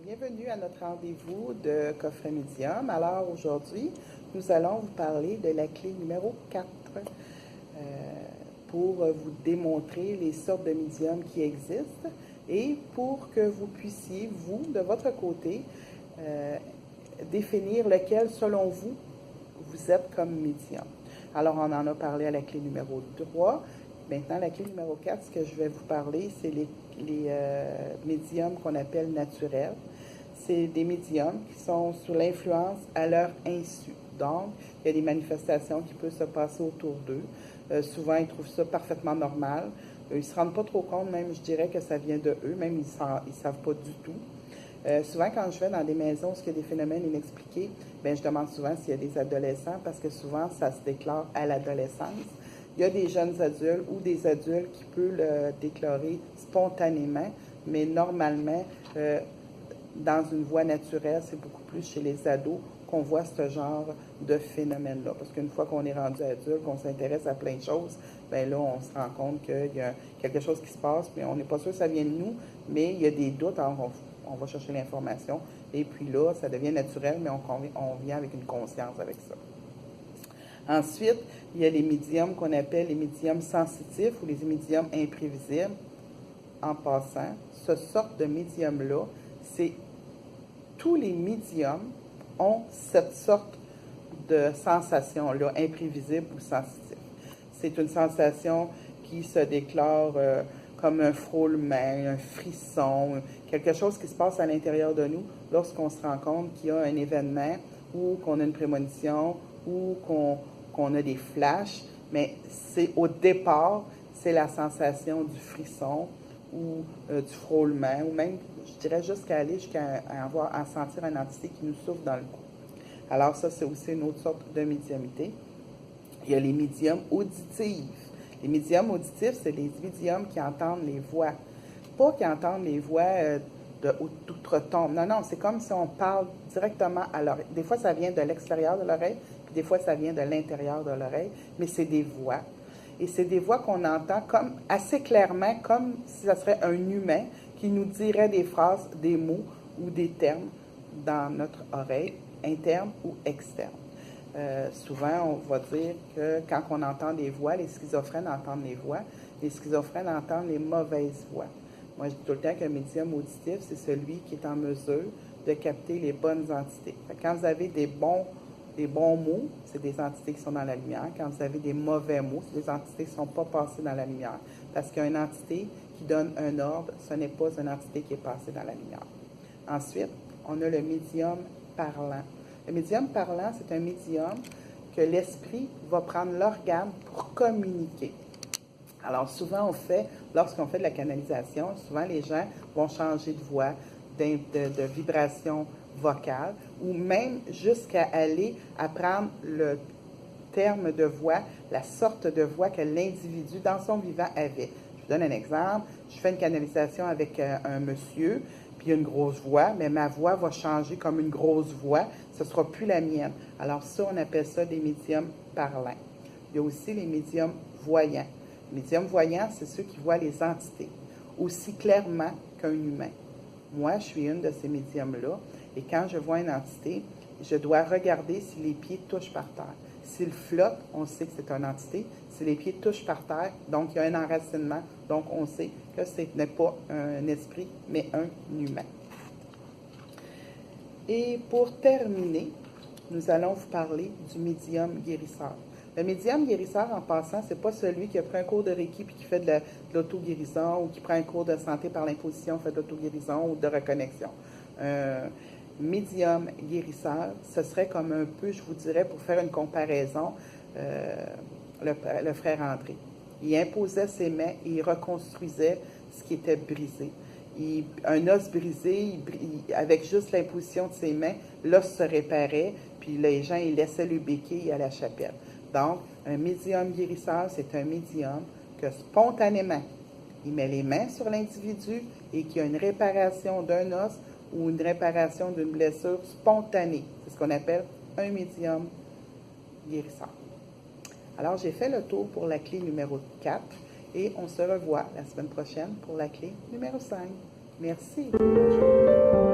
Bienvenue à notre rendez-vous de Coffret Médium. Alors aujourd'hui, nous allons vous parler de la clé numéro 4 pour vous démontrer les sortes de médiums qui existent et pour que vous puissiez, vous, de votre côté, définir lequel, selon vous, vous êtes comme médium. Alors, on en a parlé à la clé numéro 3. Maintenant, la clé numéro 4, ce que je vais vous parler, c'est les médiums qu'on appelle naturels. C'est des médiums qui sont sous l'influence à leur insu. Donc, il y a des manifestations qui peuvent se passer autour d'eux. Souvent, ils trouvent ça parfaitement normal. Ils ne se rendent pas trop compte, même, je dirais, que ça vient de eux. Même, ils ne savent pas du tout. Souvent, quand je vais dans des maisons où il y a des phénomènes inexpliqués, bien, je demande souvent s'il y a des adolescents parce que souvent, ça se déclare à l'adolescence. Il y a des jeunes adultes ou des adultes qui peuvent le déclarer spontanément, mais normalement, dans une voie naturelle, c'est beaucoup plus chez les ados qu'on voit ce genre de phénomène-là. Parce qu'une fois qu'on est rendu adulte, qu'on s'intéresse à plein de choses, bien là, on se rend compte qu'il y a quelque chose qui se passe, mais on n'est pas sûr que ça vient de nous, mais il y a des doutes, alors on va chercher l'information, et puis là, ça devient naturel, mais on vient avec une conscience avec ça. Ensuite, il y a les médiums qu'on appelle les médiums sensitifs ou les médiums imprévisibles. En passant, ce sorte de médium-là, c'est tous les médiums ont cette sorte de sensation-là, imprévisible ou sensitive. C'est une sensation qui se déclare comme un frôlement, un frisson, quelque chose qui se passe à l'intérieur de nous lorsqu'on se rend compte qu'il y a un événement ou qu'on a une prémonition ou qu'on a des flashs, mais c'est au départ, c'est la sensation du frisson ou du frôlement, ou même, je dirais, jusqu'à aller à sentir une entité qui nous souffle dans le cou. Alors ça, c'est aussi une autre sorte de médiumnité. Il y a les médiums auditifs. Les médiums auditifs, c'est les médiums qui entendent les voix. Pas qui entendent les voix de outre-tombe. Non, non, c'est comme si on parle directement à l'oreille. Des fois, ça vient de l'extérieur de l'oreille, puis des fois, ça vient de l'intérieur de l'oreille, mais c'est des voix. Et c'est des voix qu'on entend comme assez clairement, comme si ce serait un humain qui nous dirait des phrases, des mots ou des termes dans notre oreille, interne ou externe. Souvent, on va dire que quand on entend des voix, les schizophrènes entendent les voix, les schizophrènes entendent les mauvaises voix. Moi, je dis tout le temps qu'un médium auditif, c'est celui qui est en mesure de capter les bonnes entités. Quand vous avez des bons mots, c'est des entités qui sont dans la lumière. Quand vous avez des mauvais mots, c'est des entités qui ne sont pas passées dans la lumière. Parce qu'une entité qui donne un ordre, ce n'est pas une entité qui est passée dans la lumière. Ensuite, on a le médium parlant. Le médium parlant, c'est un médium que l'esprit va prendre l'organe pour communiquer. Alors, souvent, lorsqu'on fait de la canalisation, souvent les gens vont changer de voix, de vibration vocale, ou même jusqu'à aller à prendre le terme de voix, la sorte de voix que l'individu dans son vivant avait. Je vous donne un exemple. Je fais une canalisation avec un monsieur, puis il y a une grosse voix, mais ma voix va changer comme une grosse voix. Ce ne sera plus la mienne. Alors ça, on appelle ça des médiums parlants. Il y a aussi les médiums voyants. Les médiums voyants, c'est ceux qui voient les entités aussi clairement qu'un humain. Moi, je suis une de ces médiums-là, et quand je vois une entité, je dois regarder si les pieds touchent par terre. S'il flotte, on sait que c'est une entité. Si les pieds touchent par terre, donc il y a un enracinement, donc on sait que ce n'est pas un esprit, mais un humain. Et pour terminer, nous allons vous parler du médium guérisseur. Le médium guérisseur, en passant, ce n'est pas celui qui a pris un cours de Reiki et qui fait de l'auto-guérison ou qui prend un cours de santé par l'imposition, fait de l'auto-guérison ou de reconnexion. Médium guérisseur, ce serait comme un peu, je vous dirais, pour faire une comparaison, le frère André. Il imposait ses mains et il reconstruisait ce qui était brisé. Un os brisé, avec juste l'imposition de ses mains, l'os se réparait, puis les gens, ils laissaient le béquille à la chapelle. Donc, un médium guérisseur, c'est un médium que spontanément, il met les mains sur l'individu et qu'il y a une réparation d'un os ou une réparation d'une blessure spontanée. C'est ce qu'on appelle un médium guérisseur. Alors, j'ai fait le tour pour la clé numéro 4 et on se revoit la semaine prochaine pour la clé numéro 5. Merci. Bonjour.